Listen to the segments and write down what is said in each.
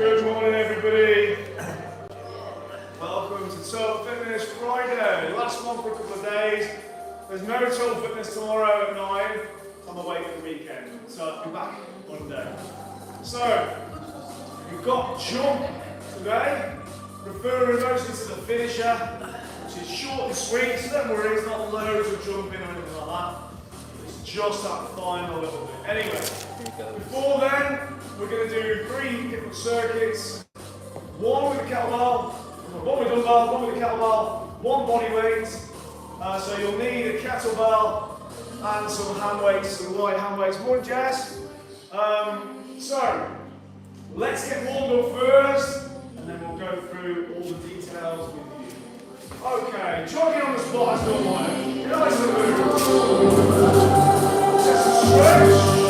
Good morning, everybody. Welcome to Total Fitness Friday. Last one for a couple of days. There's no Total Fitness tomorrow at 9. I'm away for the weekend, so I'll be back Monday. So, we've got jump today, referring mostly to the finisher, which is short and sweet, so don't worry, it's not loads of jumping or anything like that. It's just that final little bit. Anyway, before then, we're going to do 3 different circuits. One with a kettlebell, one with a dumbbell, one with a kettlebell, one body weight. So you'll need a kettlebell and some hand weights, some light hand weights. Morning, Jess. So, let's get warmed up first, and then we'll go through all the details with you. Okay, jogging on the spot as normal. Nice and move. Just a stretch.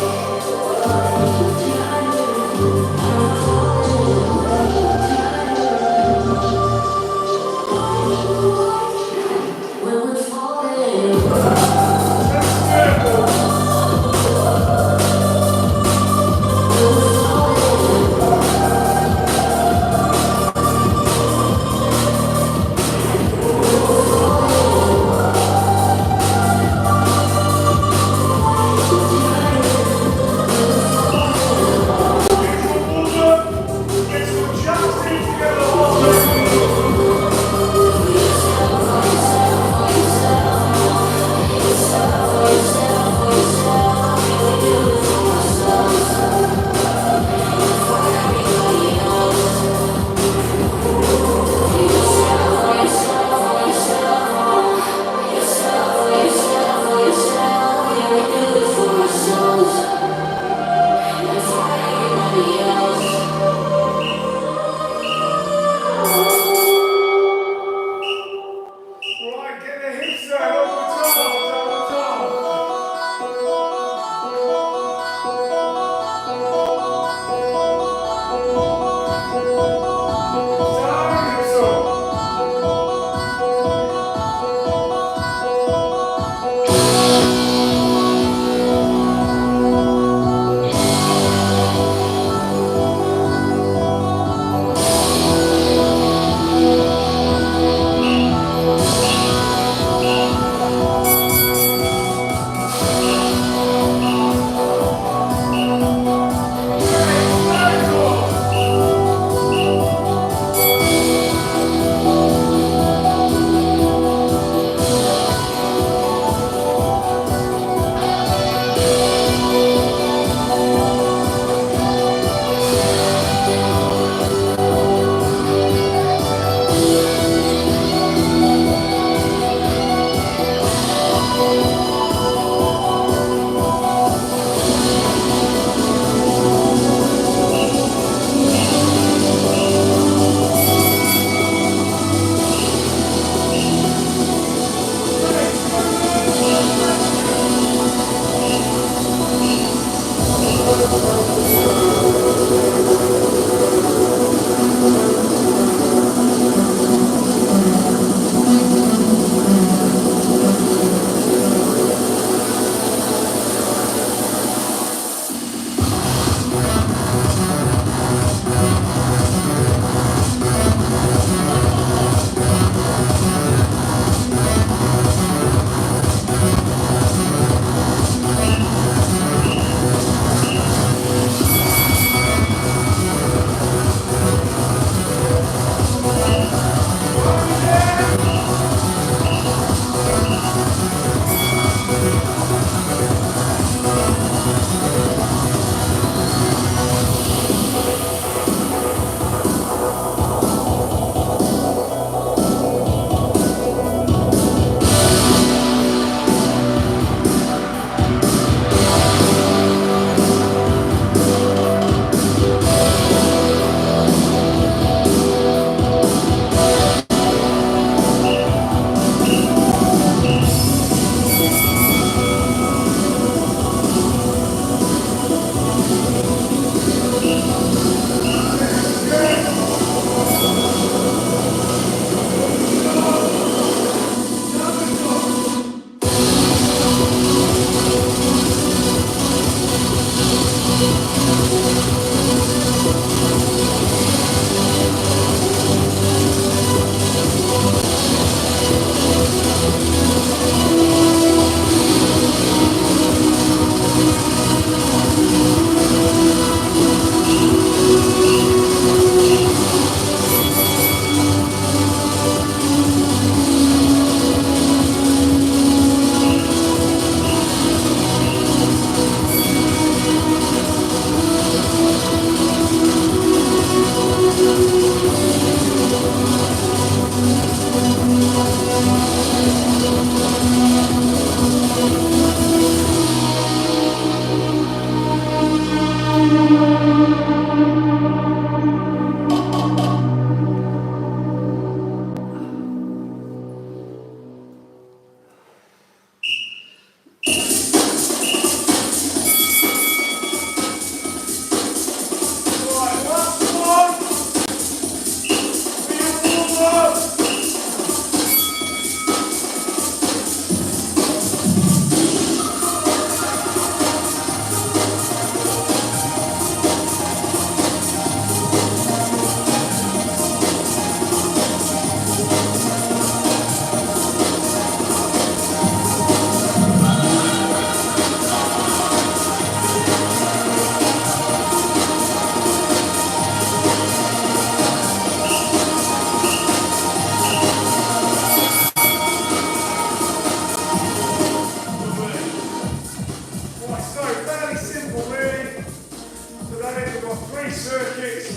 3 circuits.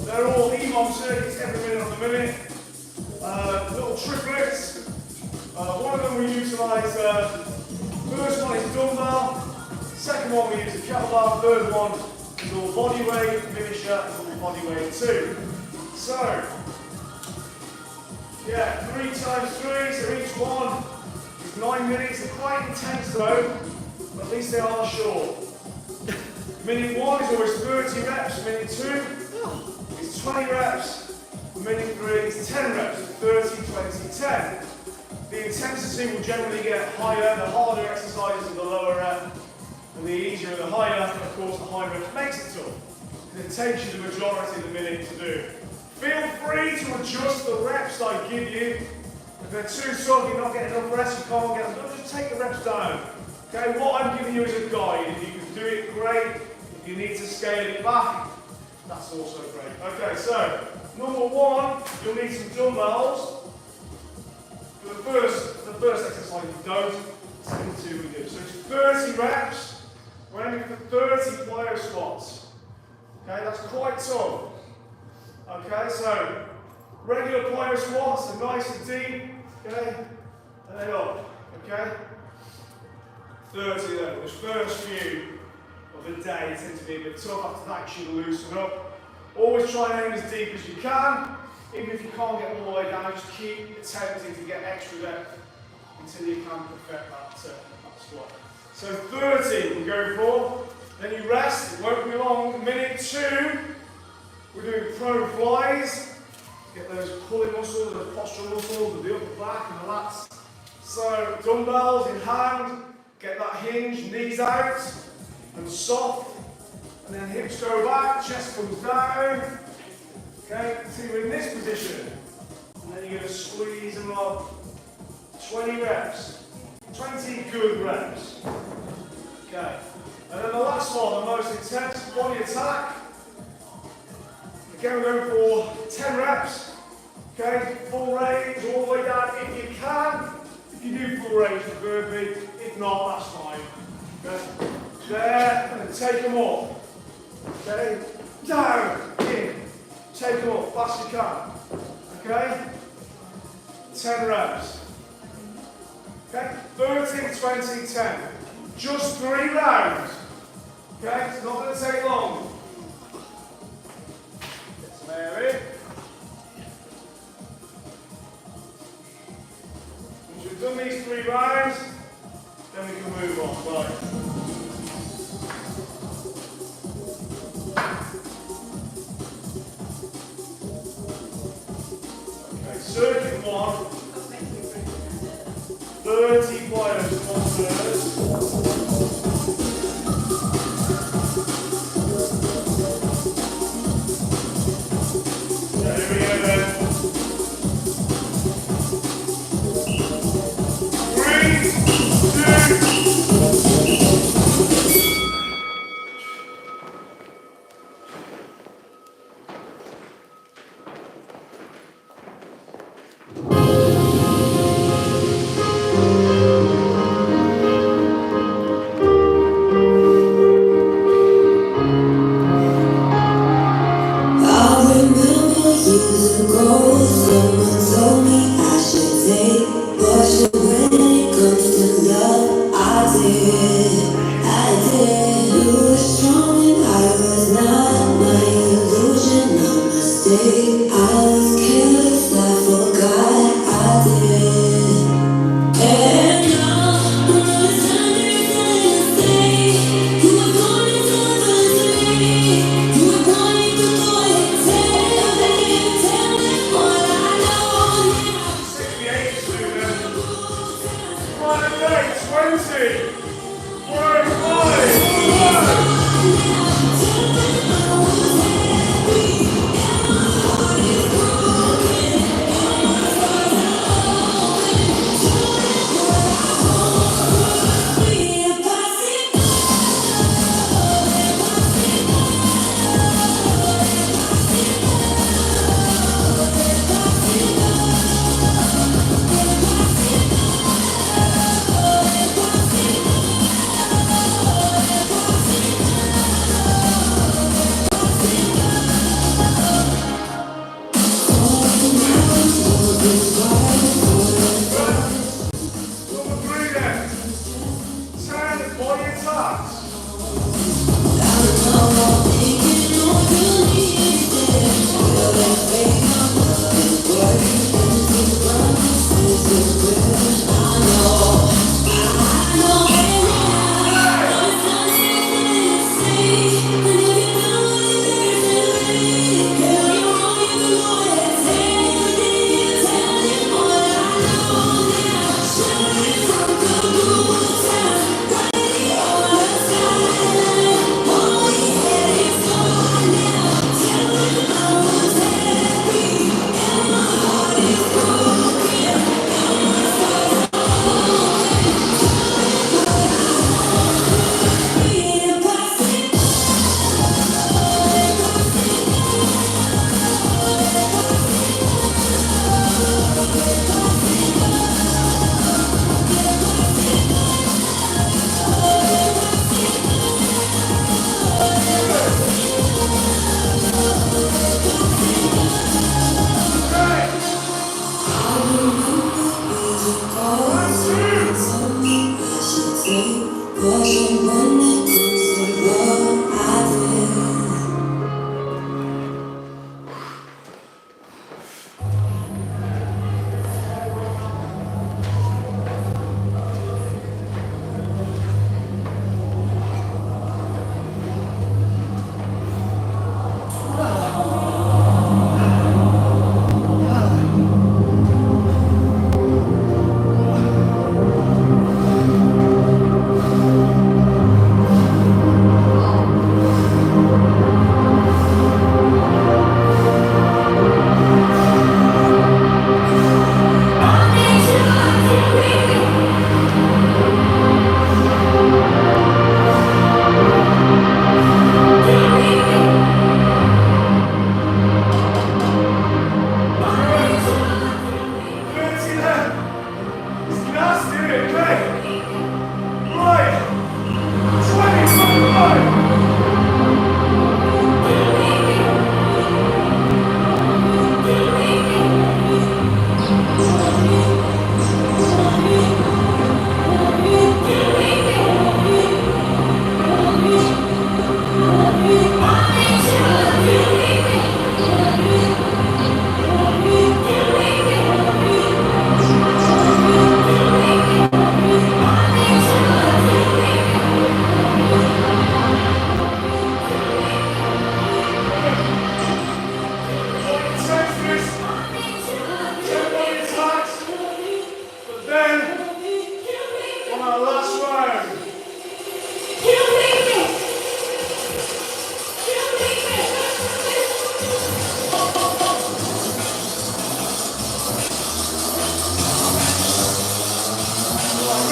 They're all EMOM circuits, every minute on the minute. Little triplets. One of them we utilise, first one is dumbbell, second one we use the kettlebell, third one is all body weight, finisher is all body weight too. So, yeah, 3 times 3, so each one is 9 minutes. They're quite intense though, but at least they are short. Minute 1 is always 30 reps, minute 2 is 20 reps, minute 3 is 10 reps, 30, 20, 10. The intensity will generally get higher, the harder exercises are the lower rep, and the easier the higher, and of course the high rep makes it tough. And it takes you the majority of the minute to do. Feel free to adjust the reps I give you. If they're too tough, you're not getting enough rest, you can't get them done, just take the reps down. Okay, what I'm giving you is a guide. If you can do it, great. If you need to scale it back, that's also great. Okay, so number 1, you'll need some dumbbells. For the first exercise you don't, second 2 we do. So it's 30 reps, we're aiming for 30 plyo squats. Okay, that's quite tough. Okay, so regular plyo squats are nice and deep, okay, and then up, okay? 30 then, those first few of the day tend to be a bit tough. After that you should loosen up. Always try and aim as deep as you can. Even if you can't get all the way down, just keep attempting to get extra depth until you can perfect that squat. So 30 we go for, then you rest, it won't be long. Minute 2, we're doing prone flies. Get those pulling muscles, those postural muscles, with the upper back and the lats. So dumbbells in hand, get that hinge, knees out, and soft. And then hips go back, chest comes down. Okay, so you're in this position, and then you're going to squeeze them up. 20 reps, 20 good reps. Okay, and then the last one, the most intense body attack. Again, we're going for 10 reps. Okay, full range all the way down if you can. If you do full range for burpee, if not, that's fine. Okay, there, and then take them up. Okay, down, in. Take them up, fast as you can. Okay? 10 reps. Okay? 30, 20, 10. Just 3 rounds. Okay? It's not going to take long. Get some air in. Once we've done these 3 rounds, then we can move on. Right. Circuit 1, 30 plyos, 1/3. There we go then. 3, 2.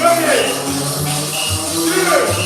Ready? 2, 1.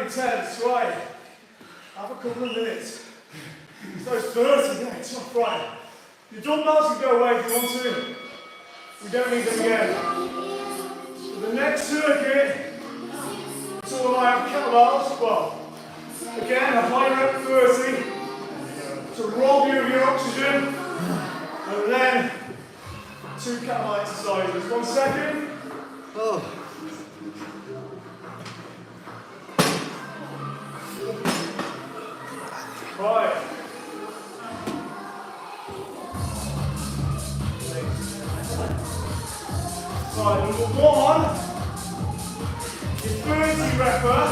intense, right? Have a couple of minutes. Those 30, yeah, tough, right? Your dumbbells can go away if you want to. We don't need them again. For the next circuit, it's all I have kettlebells. Well, again, a high rep 30 to rob you of your oxygen, and then 2 kettlebell exercises. 1 second. Oh. Right. Right, number 1, your 30 repper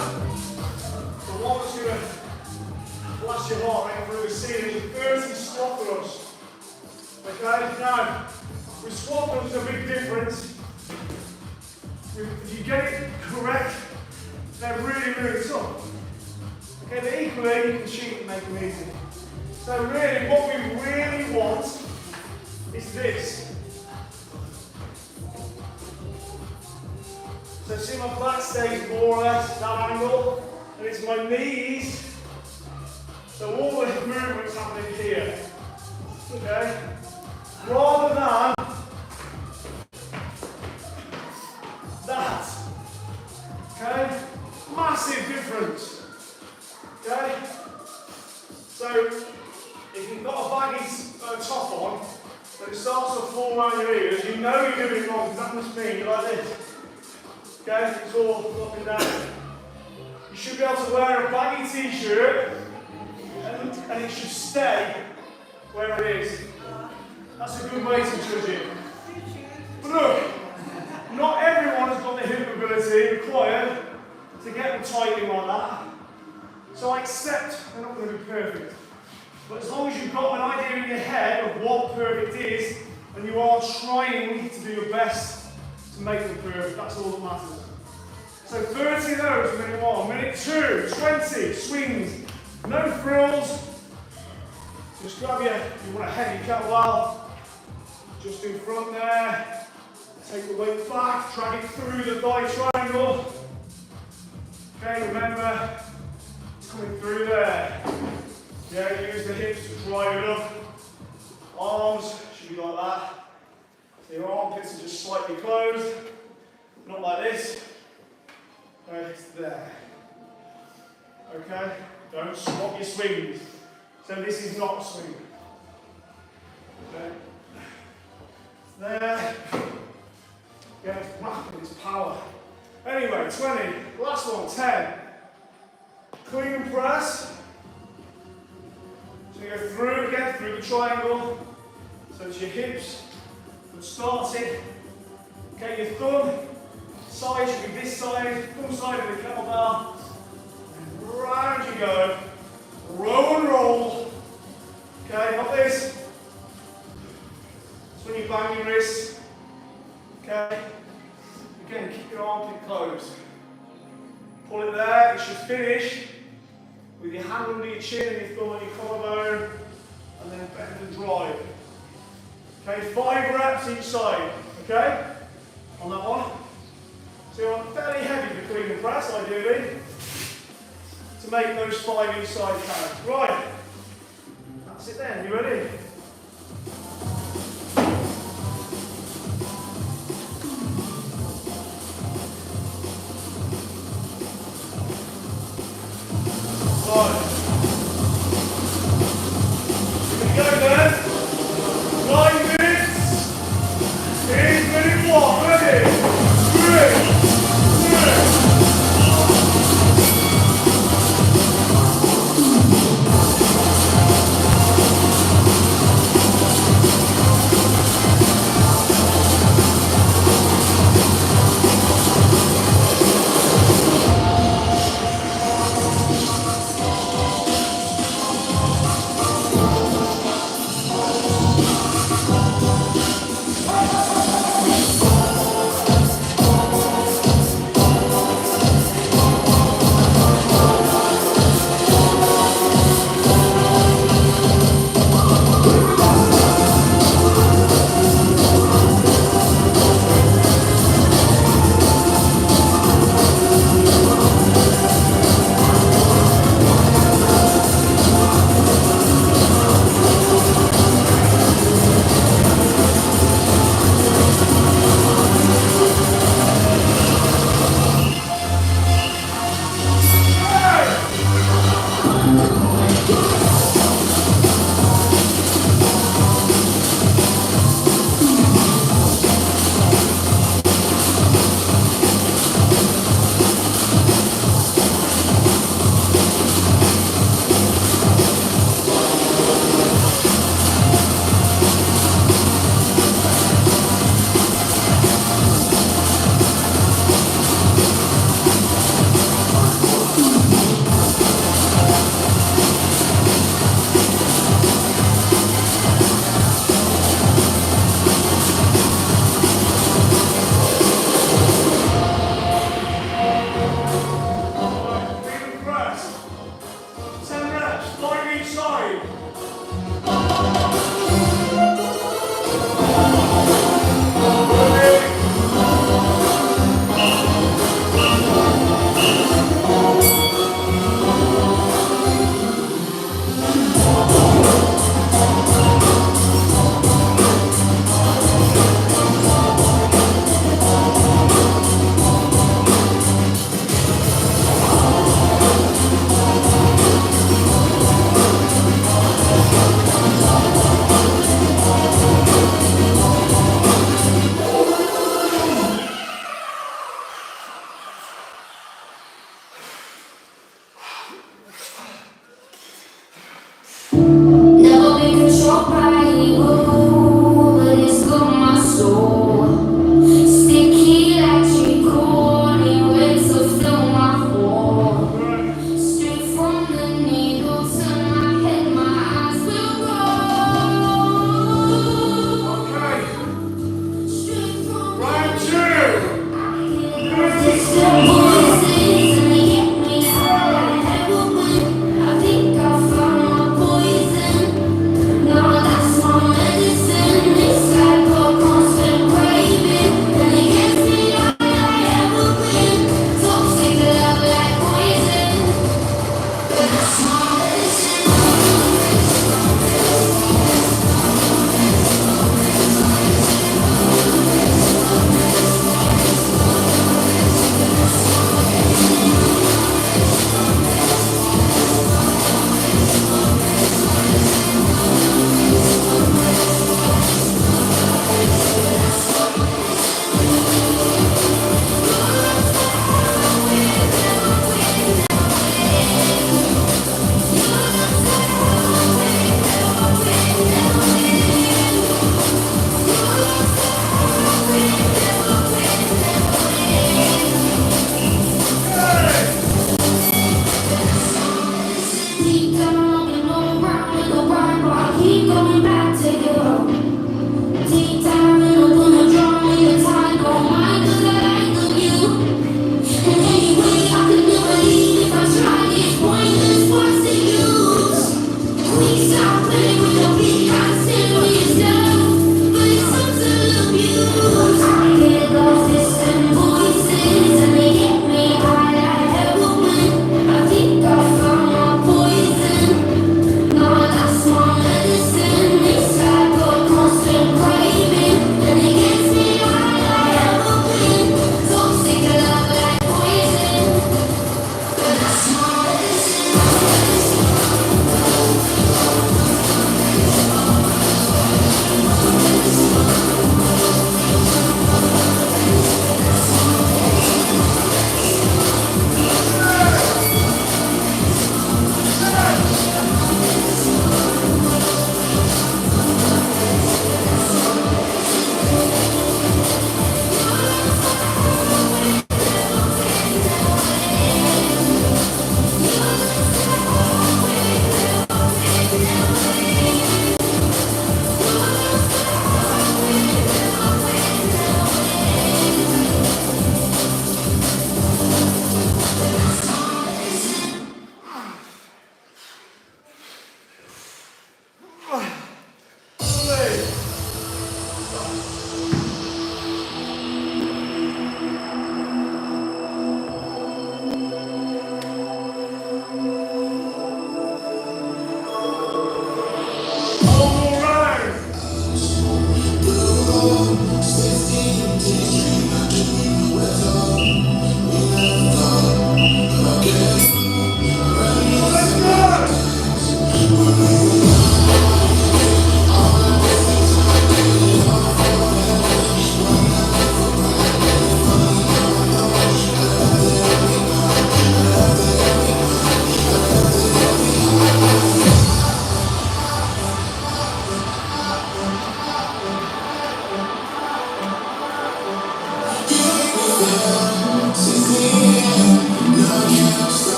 With squat, there's a big difference. If you get it correct, they're really, really tough. Okay, but equally, you can cheat and make them easy. So really, what we really want is this. So see my back stays more or less that angle, and it's my knees. So all the movement's happening here. Okay? Rather than that. Okay? Massive difference. Okay? So if you've got a baggy top on, and it starts to fall around your ears, you know you're doing it wrong, because that must mean you're like this. Okay? It's all up and down. You should be able to wear a baggy t-shirt and it should stay where it is. That's a good way to judge it. But look, not everyone has got the hip ability required to get them tightening like that. So I accept they're not going to be perfect. But as long as you've got an idea in your head of what perfect is, and you are trying to do your best to make them perfect, that's all that matters. So 30 of those, minute 1. Minute 2, 20 swings. No frills. Just grab your, if you want a heavy kettlebell, just in front there. Take the weight back, drag it through the thigh triangle. Okay, remember, it's coming through there. Yeah, use the hips to drive it up. Arms should be like that. So your armpits are just slightly closed. Not like this. Right there. Okay? Don't swap your swings. So this is not a swing. Okay? There. Yeah, it's rapid, it's power. Anyway, 20. Last one, 10. Clean and press. So you go through again, through the triangle. So it's your hips. And start it. Okay, your thumb side should be this side, thumb side of the kettlebell. And round you go. Row and roll. Okay, not this. That's when you bang your wrists. Okay. Again, keep your armpit closed. Pull it there. It should finish with your hand under your chin and your thumb on your collarbone, and then bend and drive. Okay, 5 reps each side. Okay, on that one. So you want fairly heavy for clean and press, ideally, to make those 5 each side count. Right. That's it then. You ready? Right. Here we go then. 9 minutes. Here's minute 1. Ready? 3, 2.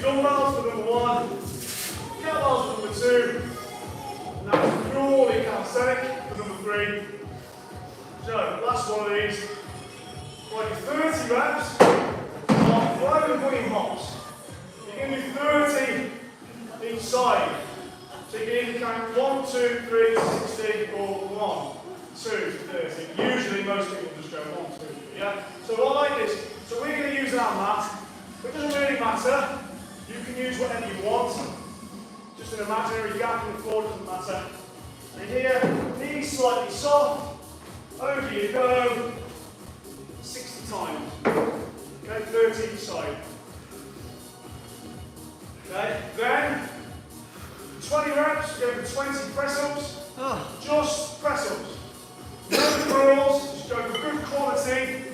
Dumbbells for number one, kettlebells for number two, and that's purely calisthenic for number three. So, last one of these, like 30 reps on flow and bunny hops. You're going to do 30 each side. So you can either count 1, 2, 3, 60, or 1, 2, 30. Usually most people just go 1, 2, 3, yeah? So what I like this, so we're going to use our mat, but it doesn't really matter. You can use whatever you want. Just an imaginary gap in the floor, doesn't matter. And here, knees slightly soft. Over you go. 60 times. Okay, 30 each side. Okay, then 20 reps, go for 20 press-ups. Just press-ups. No curls, just go for good quality.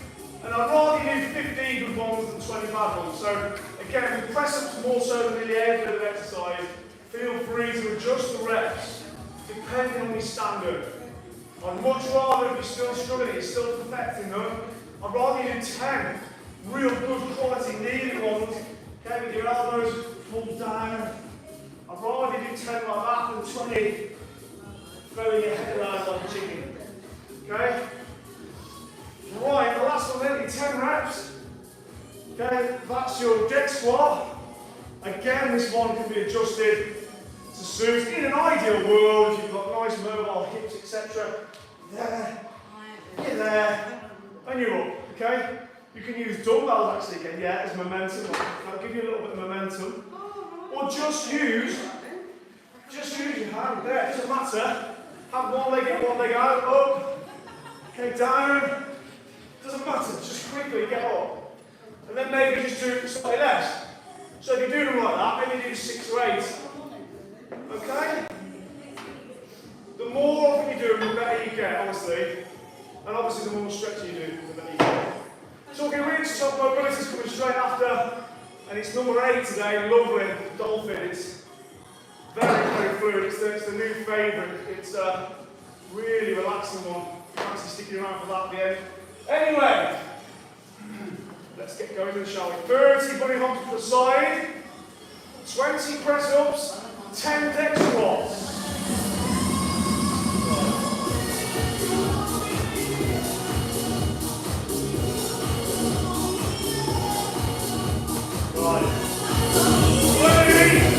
And I'd rather you do 15 good ones than 20 bad ones. So again, with press-ups more so than nearly every other exercise, feel free to adjust the reps depending on your standard. I'd much rather, if you're still struggling, you're still perfecting them, I'd rather you do 10 real good quality kneeling ones, okay, with your elbows pulled down. I'd rather you do 10 like that than 20 throwing your head around like a chicken. Okay? Right, the last one then, 10 reps. Okay, that's your deck squat. Again, this one can be adjusted to suit. In an ideal world, if you've got nice mobile hips, etc., there, you're there, and you're up, okay? You can use dumbbells actually again, yeah, as momentum. I'll give you a little bit of momentum. Or just use your hand there, it doesn't matter. Have one leg in, one leg out, up, okay, down. Doesn't matter, just quickly get up. And then maybe just do slightly less. So if you do them like that, maybe do 6 or 8. Okay? The more often you do them, the better you get, honestly. And obviously the more stretch you do, the better you get. Talking reach, top mobility is coming straight after. And it's number 8 today, lovely, dolphin. It's very, very fluid. It's the new favourite. It's a really relaxing one. Fancy sticking around for that at the end. Anyway, let's get going then, shall we? 30 bunny hops per side, 20 press-ups, 10 deck squats. Right. Ready?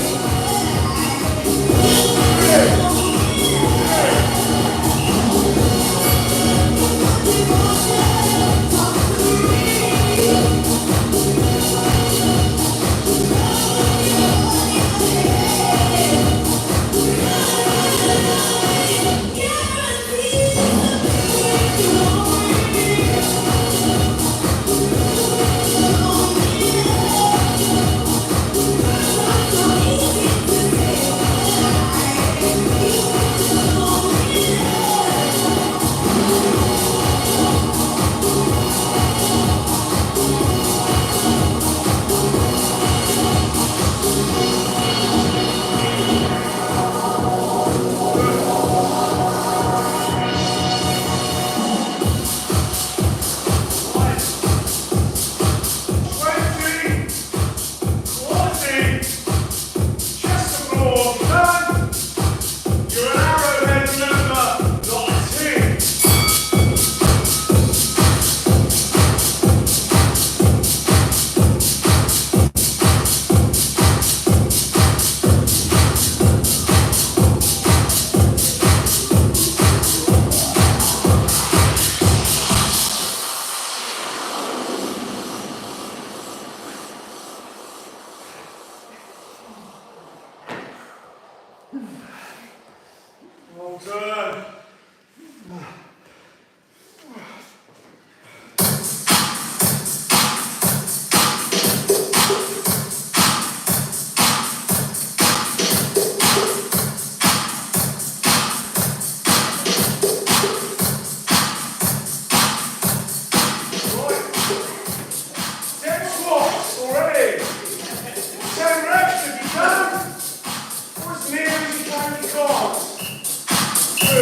Well done. Good.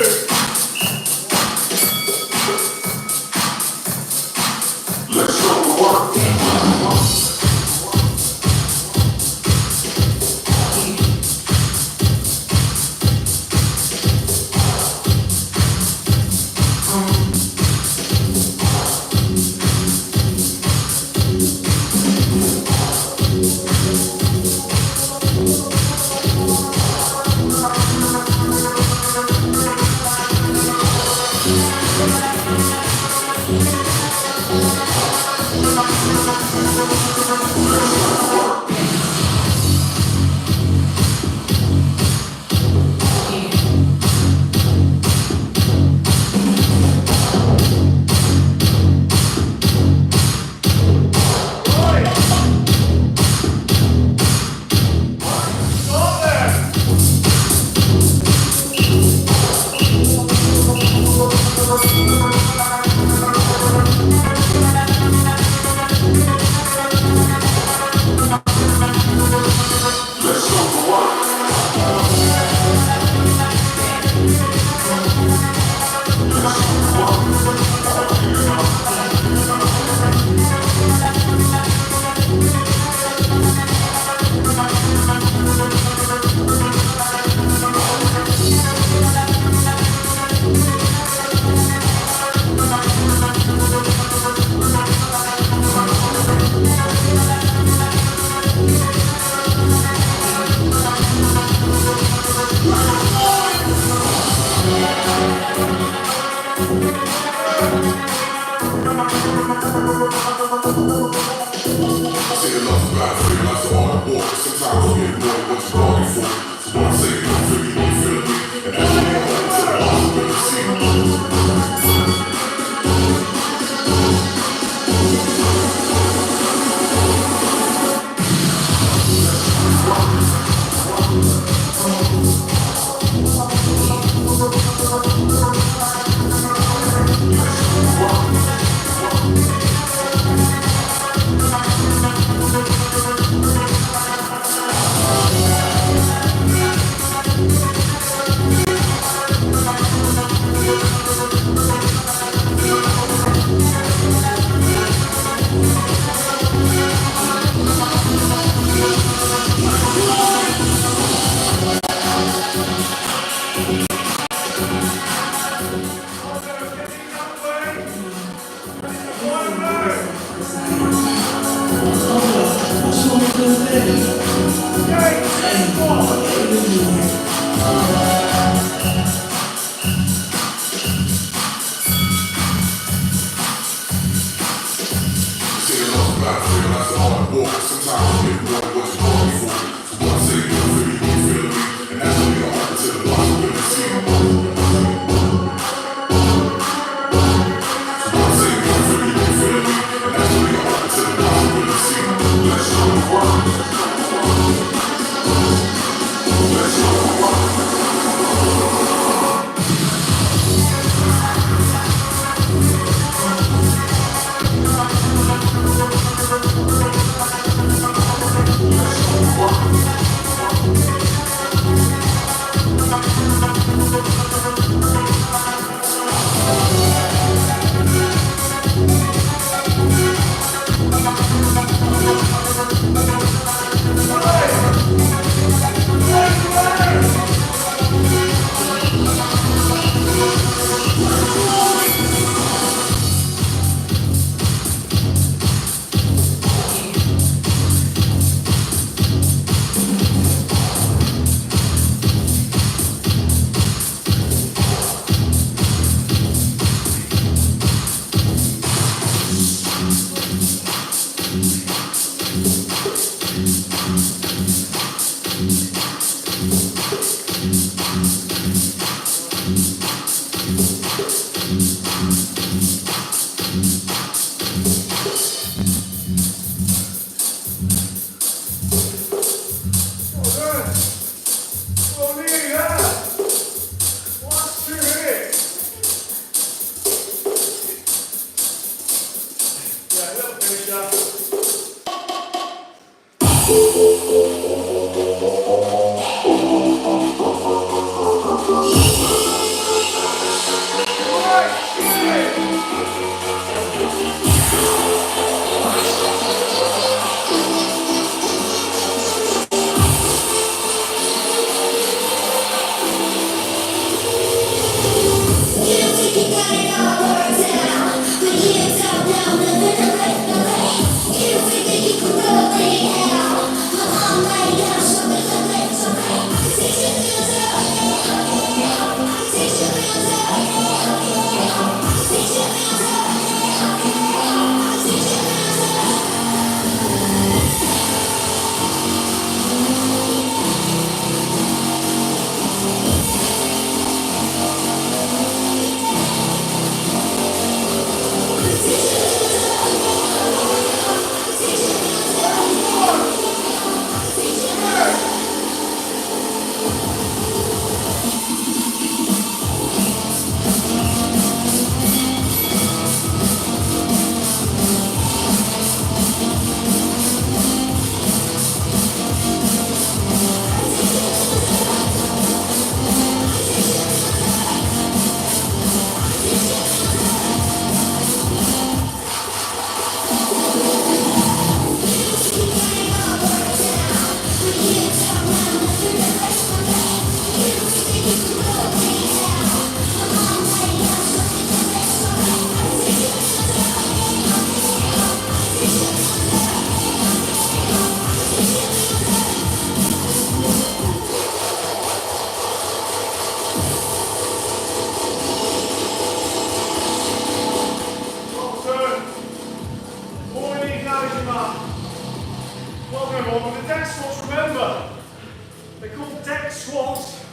deck squats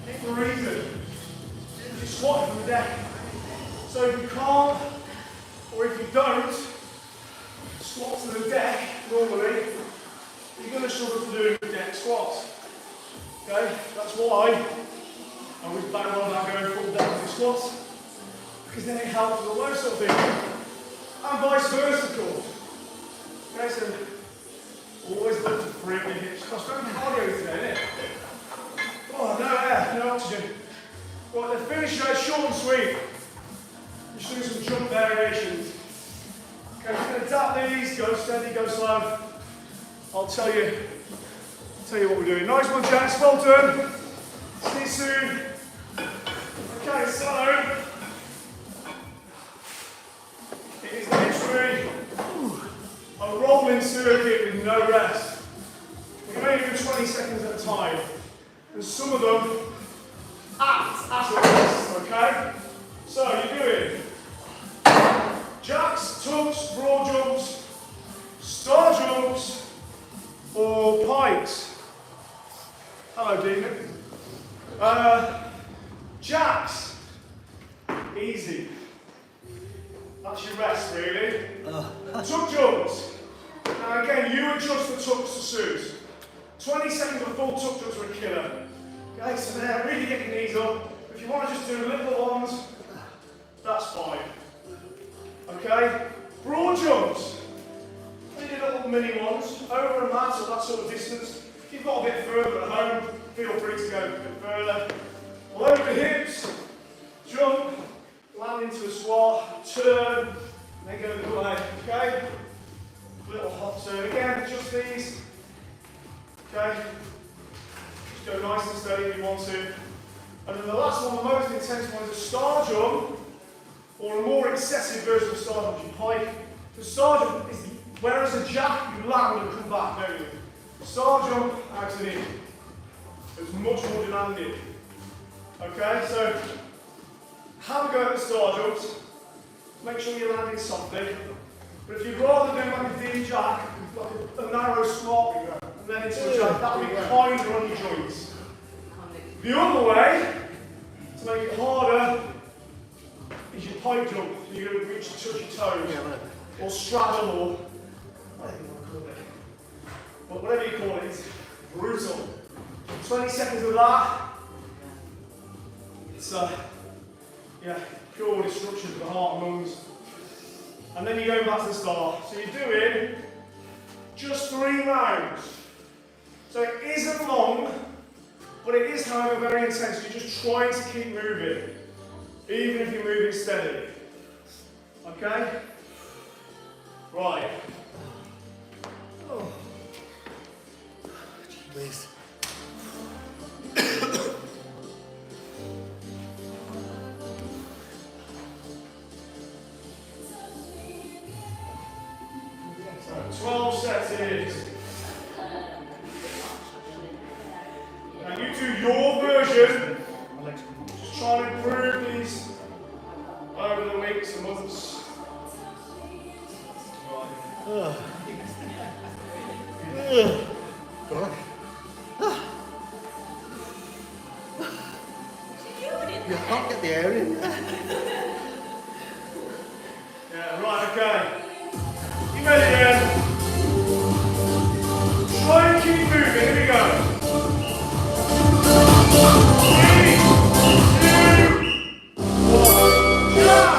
is for a reason. You're squatting from the deck. So if you can't, or if you don't, squat to the deck normally, you're going to struggle to do deck squats. Okay, that's why I always bang on about going full deck squats, because then it helps with all those sort of things. And vice versa, of course. Okay, so always good to free your hips. I've done cardio today, isn't it? Oh, no air, no oxygen. Right, then finish that short and sweet. Just do some jump variations. Okay, we're going to adapt these, go steady, go slow. I'll tell you what we're doing. Nice one, Jax, well done. See you soon. Okay, so it is literally a rolling circuit with no rest. We can only do 20 seconds at a time. And some of them act as a rest, okay? So you're doing jacks, tucks, broad jumps, star jumps, or pikes. Hello, Demon. Jacks, easy. That's your rest, really. Tuck jumps. Now again, you adjust the tucks to suit. 20 seconds of full tuck jumps are a killer. Okay, so now really get your knees up. If you want to just do little ones, that's fine. Okay, broad jumps. Maybe little mini ones, over a mat or that sort of distance. If you've got a bit further at home, feel free to go a bit further. All over the hips, jump, land into a squat, turn, then go the other way, okay? Little hop turn again, adjust these. Okay? Just go nice and steady if you want to. And then the last one, the most intense one, is a star jump, or a more excessive version of star jump, you pike. The star jump is, whereas a jack, you land and come back, don't you? Star jump, out and in. It's much more demanding. Okay, so have a go at the star jumps. Make sure you're landing softly. But if you'd rather do like a deep jack, like a narrow squat, and then into a jack, that would be kinder on your joints. The other way, to make it harder, is your pipe jump. You're going to reach and touch your toes, or straddle, or whatever you want to call it. But whatever you call it, it's brutal. 20 seconds of that. It's pure destruction for the heart and lungs. And then you're going back to the start. So you're doing just 3 rounds. So it isn't long, but it is, however, very intense. You're just trying to keep moving, even if you're moving steadily. Okay? Right. Oh. Jeez. So 12 sets it is. Now you do your version. Just try and improve these over the weeks and months. You can't get the air in. Yeah, right, okay. You ready then? Try and keep moving, here we go. 3, 2, 1, jump!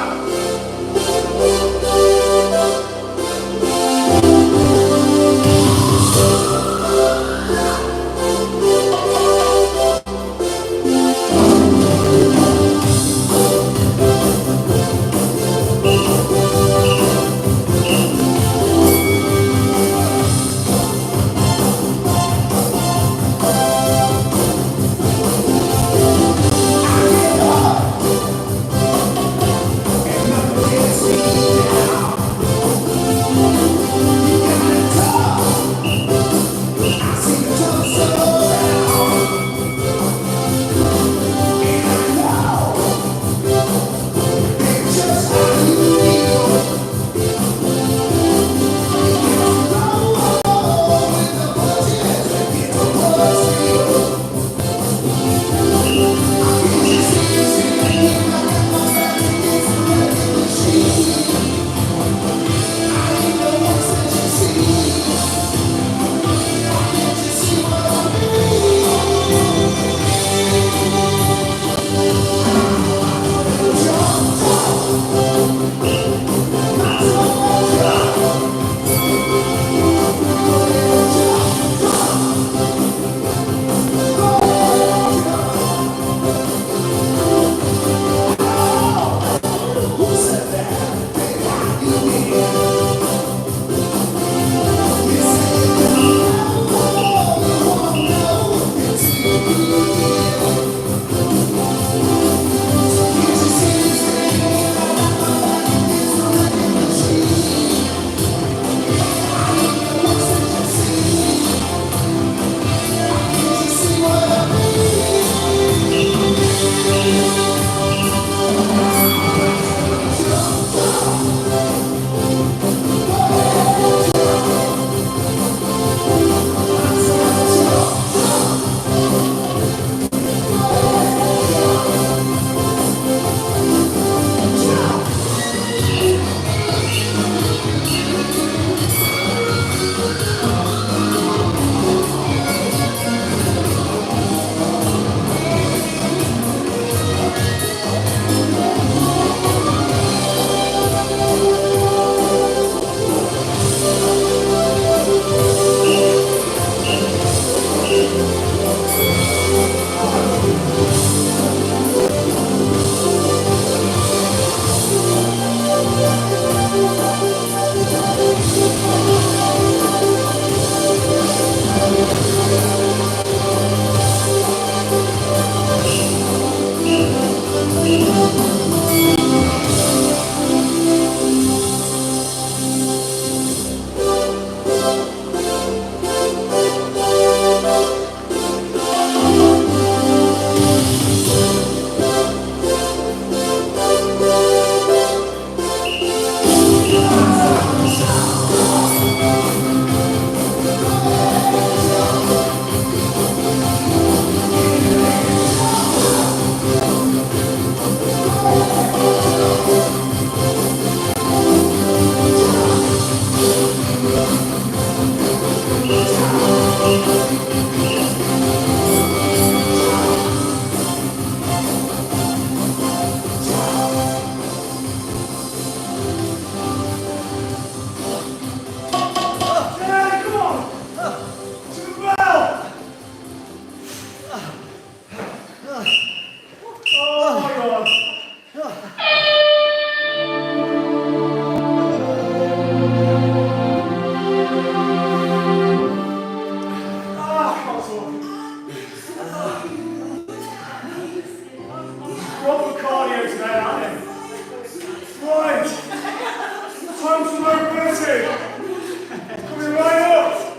excited. Coming right up.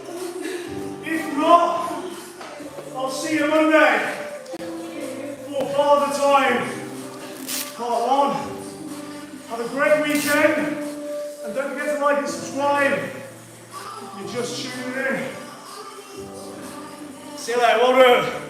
If not, I'll see you Monday for Father Time, part 1. Have a great weekend, and don't forget to like and subscribe. You're just tuning in. See you later, well done.